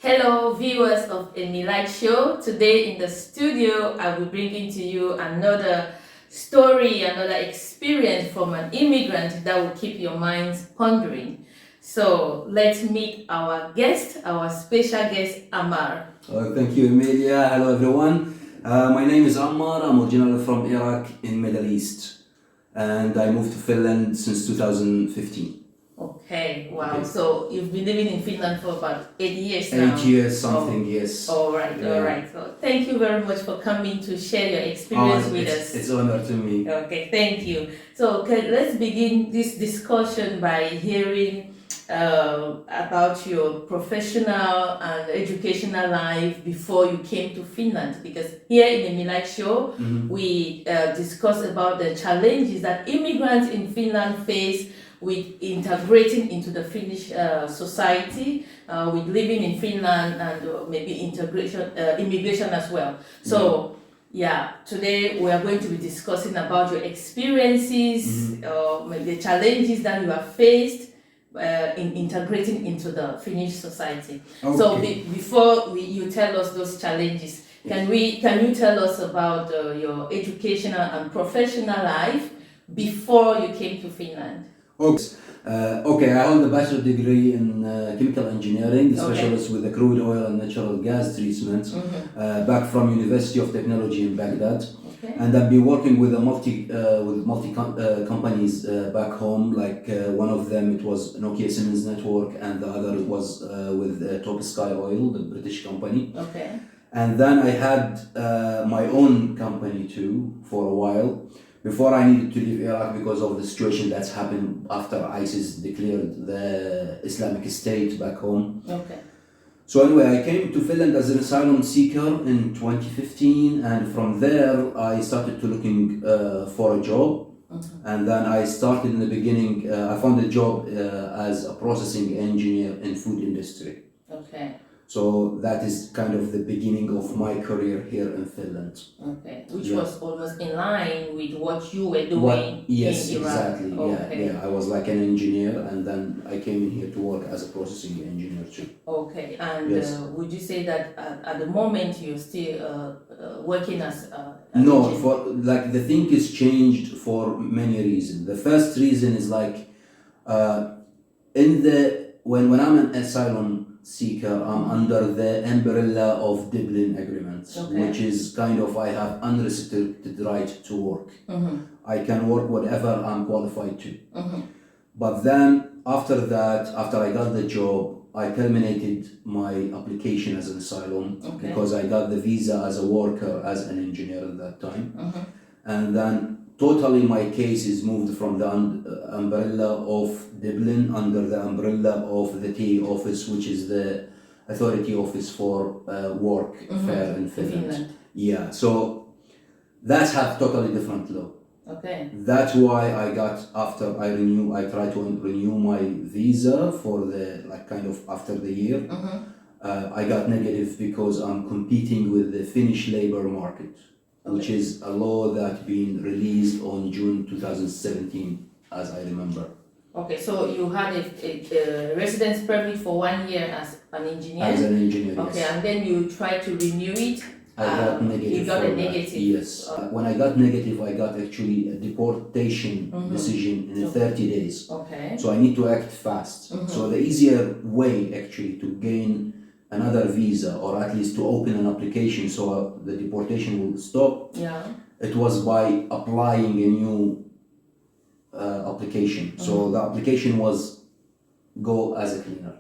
Hello, viewers of Emilight show. Today in the studio, I will bring into you another story, another experience from an immigrant that will keep your minds pondering. So let's meet our guest, our special guest, Ammar. Thank you, Emilia. Hello, everyone. My name is Ammar. I'm originally from Iraq in Middle East, and I moved to Finland since 2015. Okay, wow. Okay. So you've been living in Finland for about 8 years now. 8 years, something, yes. All right, Yeah. all right. So thank you very much for coming to share your experience with us. It's an honor to me. Okay, thank you. So let's begin this discussion by hearing about your professional and educational life before you came to Finland. Because here in the Emilight show, we discuss about the challenges that immigrants in Finland face with integrating into the Finnish society, with living in Finland and maybe immigration as well. So, today we are going to be discussing about your experiences, maybe the challenges that you have faced in integrating into the Finnish society. Okay. So, before you tell us those challenges, can you tell us about your educational and professional life before you came to Finland? Okay, I hold a bachelor degree in chemical engineering, specialist with the crude oil and natural gas treatment, back from University of Technology in Baghdad. Okay. And I've been working with multi companies back home. Like one of them, it was Nokia Siemens Network, and the other was with Top Sky Oil, the British company. Okay. And then I had my own company too for a while, before I needed to leave Iraq because of the situation that's happened after ISIS declared the Islamic State back home. Okay. So anyway, I came to Finland as an asylum seeker in 2015, and from there I started to looking for a job. And then I started in the beginning, I found a job as a processing engineer in food industry. Okay. So that is kind of the beginning of my career here in Finland. Okay, which was almost in line with what you were doing in Iraq. Exactly. Okay. Yeah. I was like an engineer, and then I came in here to work as a processing engineer too. Okay, and Yes. would you say that at the moment you're still working as No, engineer? for like the thing is changed for many reasons. The first reason is like when I'm an asylum seeker, I'm under the umbrella of Dublin agreements, which is kind of I have unrestricted right to work. I can work whatever I'm qualified to. But then after I got the job, I terminated my application as an asylum because I got the visa as a worker, as an engineer at that time. And then totally my case is moved from the umbrella of Dublin under the umbrella of the TA office, which is the authority office for work fair in Finland. Yeah, so that's have totally different law. Okay. That's why after I try to renew my visa for the after the year. I got negative because I'm competing with the Finnish labor market. Which is a law that been released on June 2017, as I remember. Okay, so you had a residence permit for 1 year as an engineer? As an engineer, okay, yes. and then you tried to renew it? I got negative. You got a negative? Yes. When I got negative, I got actually a deportation decision in 30 days. Okay. So I need to act fast. So the easier way actually to gain another visa, or at least to open an application so the deportation will stop. Yeah. It was by applying a new application. So the application was go as a cleaner,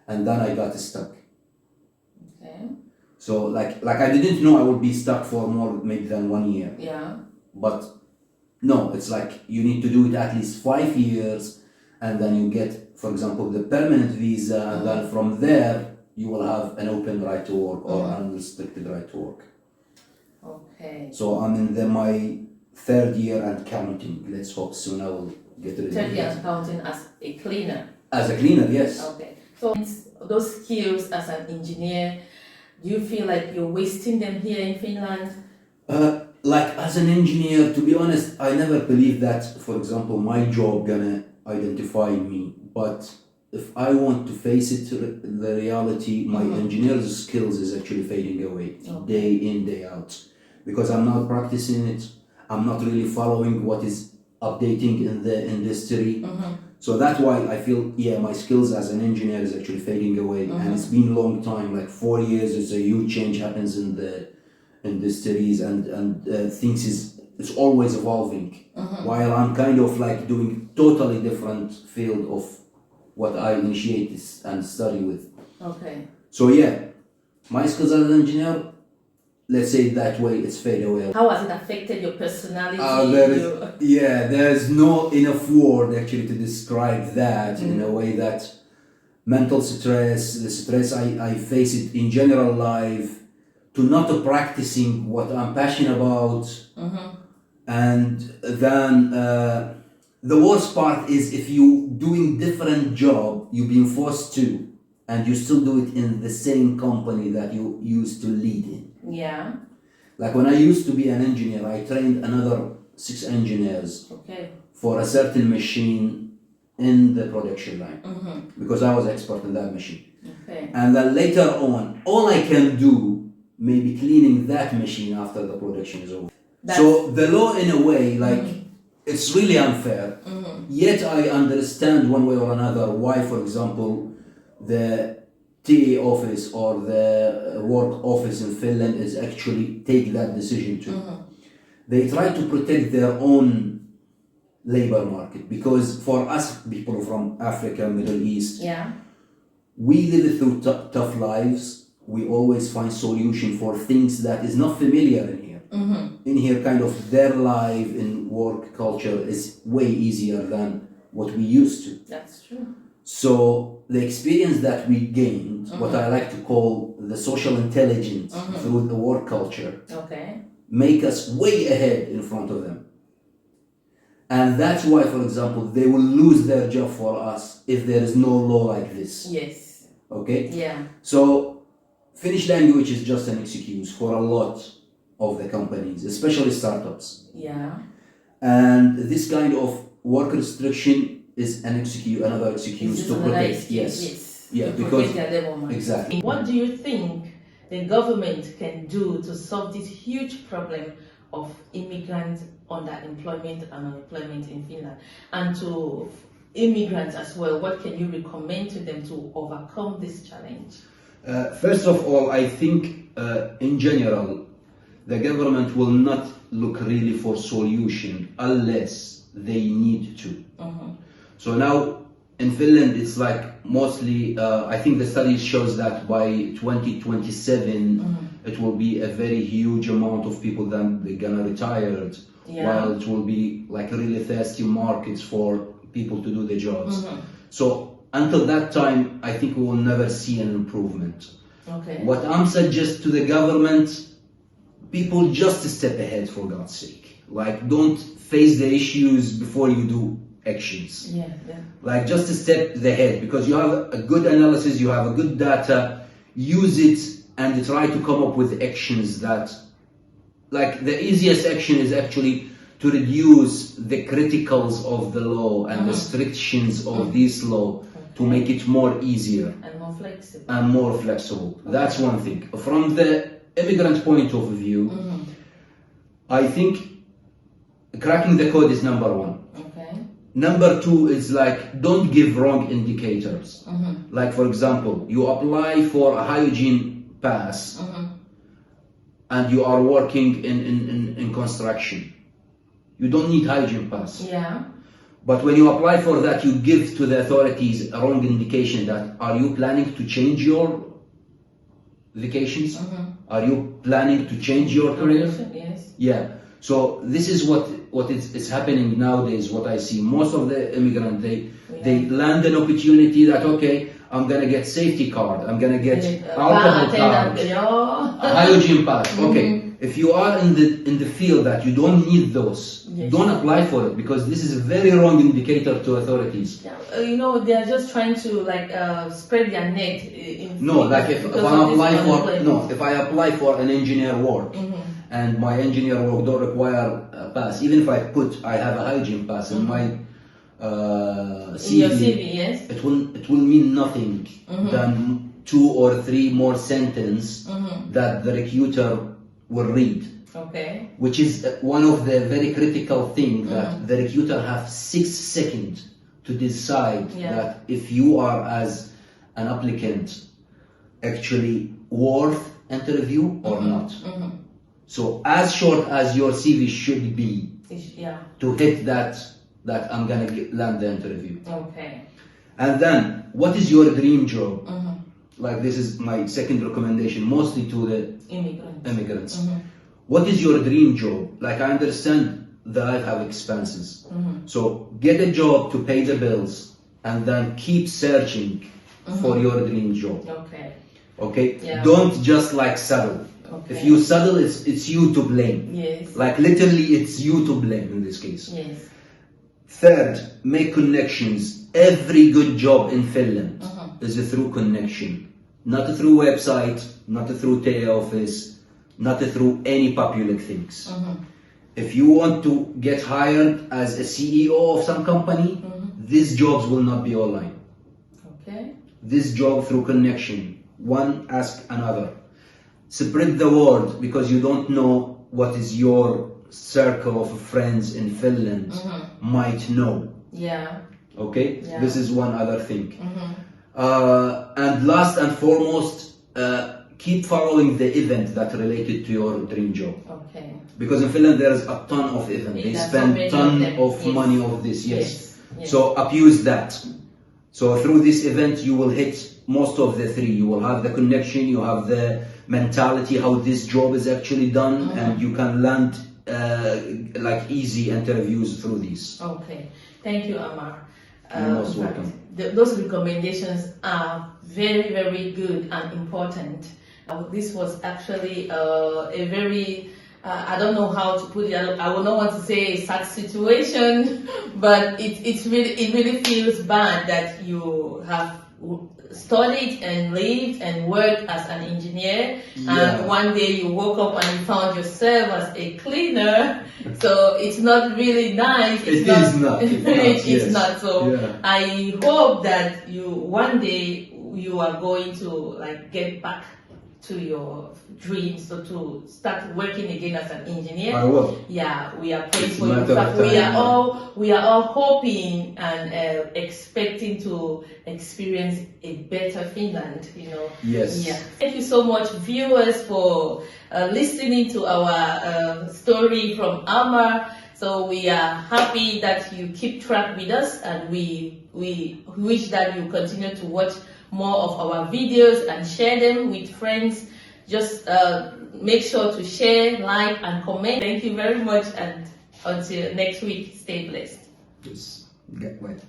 and then I got stuck. Okay. So like I didn't know I would be stuck for more maybe than 1 year. Yeah. But no, it's like you need to do it at least 5 years, and then you get, for example, the permanent visa, and then from there you will have an open right to work or unrestricted right to work. Okay. So I'm in my 3rd year and counting. Let's hope soon I will get rid of it. 3rd year and counting as a cleaner? As a cleaner, yes. Okay. So those skills as an engineer, do you feel like you're wasting them here in Finland? Like as an engineer, to be honest, I never believed that, for example, my job gonna identify me. But if I want to face it, the reality, my engineer's skills is actually fading away day in, day out. Because I'm not practicing it, I'm not really following what is updating in the industry. So that's why I feel, my skills as an engineer is actually fading away. And it's been a long time, like 4 years, it's a huge change happens in the industries and things it's always evolving. While I'm kind of like doing totally different field of what I initiate and study with. Okay. So my skills as an engineer, let's say it that way, it's fade away. How has it affected your personality? There's no enough word actually to describe that in a way that mental stress, the stress I face it in general life, to not practicing what I'm passionate about. And then the worst part is if you doing different job, you've been forced to, and you still do it in the same company that you used to lead in. Yeah. Like when I used to be an engineer, I trained another 6 engineers for a certain machine in the production line because I was expert in that machine. And then later on, all I can do maybe cleaning that machine after the production is over. So the law, in a way, like it's really unfair. Yet I understand one way or another why, for example, the TA office or the work office in Finland is actually take that decision too. They try to protect their own labor market because for us people from Africa, Middle East, we live through tough lives. We always find solution for things that is not familiar in here. In here, kind of their life in work culture is way easier than what we used to. That's true. So the experience that we gained, what I like to call the social intelligence through the work culture, make us way ahead in front of them. And that's why, for example, they will lose their job for us if there is no law like this. Yes. Okay? Yeah. So Finnish language is just an excuse for a lot of the companies, especially startups. Yeah. And this kind of work restriction is another excuse to protect. Yes. Yeah, to because protect their labor market. Exactly. What do you think the government can do to solve this huge problem of immigrant underemployment and unemployment in Finland, and to immigrants as well? What can you recommend to them to overcome this challenge? First of all, I think in general, the government will not look really for solution unless they need to. So now in Finland, it's like mostly, I think the study shows that by 2027, it will be a very huge amount of people that they're gonna retire, while it will be like really thirsty markets for people to do the jobs. So until that time, I think we will never see an improvement. What I'm suggesting to the government, people just step ahead for God's sake. Like don't face the issues before you do actions. Like just a step ahead because you have a good analysis, you have a good data, use it and try to come up with actions that, like the easiest action is actually to reduce the criticals of the law and restrictions of this law to make it more easier and more flexible. That's one thing. From the immigrant point of view, I think cracking the code is number one. Number two is like don't give wrong indicators. Like for example, you apply for a hygiene pass and you are working in construction. You don't need hygiene pass. But when you apply for that, you give to the authorities a wrong indication that are you planning to change your vacations? Are you planning to change your career? Yeah. So this is what is happening nowadays. What I see, most of the immigrants they land an opportunity that I'm gonna get safety card, I'm gonna get alcohol card, a hygiene pass. If you are in the field that you don't need those, don't apply for it because this is a very wrong indicator to authorities. They are just trying to spread their net. If I apply for an engineer work and my engineer work don't require a pass, even if I have a hygiene pass and my In your CV, yes. it will mean nothing than 2 or 3 more sentences that the recruiter will read. Okay. Which is one of the very critical things that the recruiter have 6 seconds to decide that if you are as an applicant actually worth interview or not. So as short as your CV should be to hit that I'm gonna land the interview. Okay. And then what is your dream job? Like this is my second recommendation, mostly to the immigrants. What is your dream job? Like I understand that I have expenses. So get a job to pay the bills and then keep searching for your dream job. Okay. Okay? Yeah. Don't just like settle. Okay. If you settle, it's you to blame. Yes. Like literally it's you to blame in this case. Yes. Third, make connections. Every good job in Finland is through connection. Not through website, not through tele-office, not through any public things. If you want to get hired as a CEO of some company, these jobs will not be online. Okay. This job through connection. One ask another. Spread the word because you don't know what is your circle of friends in Finland might know. Yeah. Okay? Yeah. This is one other thing. And last and foremost, keep following the event that related to your dream job. Okay. Because in Finland there is a ton of events. They spend a ton of money of this. Yes. So abuse that. So through this event you will hit most of the 3. You will have the connection, you have the mentality, how this job is actually done, and you can land like easy interviews through these. Okay. Thank you, Ammar. You're most welcome. Those recommendations are very, very good and important. This was actually a very, I don't know how to put it, I would not want to say a sad situation, but it really feels bad that you have studied and lived and worked as an engineer, and one day you woke up and you found yourself as a cleaner. So it's not really nice. It's not. So I hope that one day you are going to like get back to your dreams, so to start working again as an engineer. I will. Yeah, we are praying for you. We are all hoping and expecting to experience a better Finland. Yes. Yeah. Thank you so much, viewers, for listening to our story from Ammar. So we are happy that you keep track with us, and we wish that you continue to watch more of our videos and share them with friends. Just make sure to share, like, and comment. Thank you very much, and until next week, stay blessed. Yes. Get wet.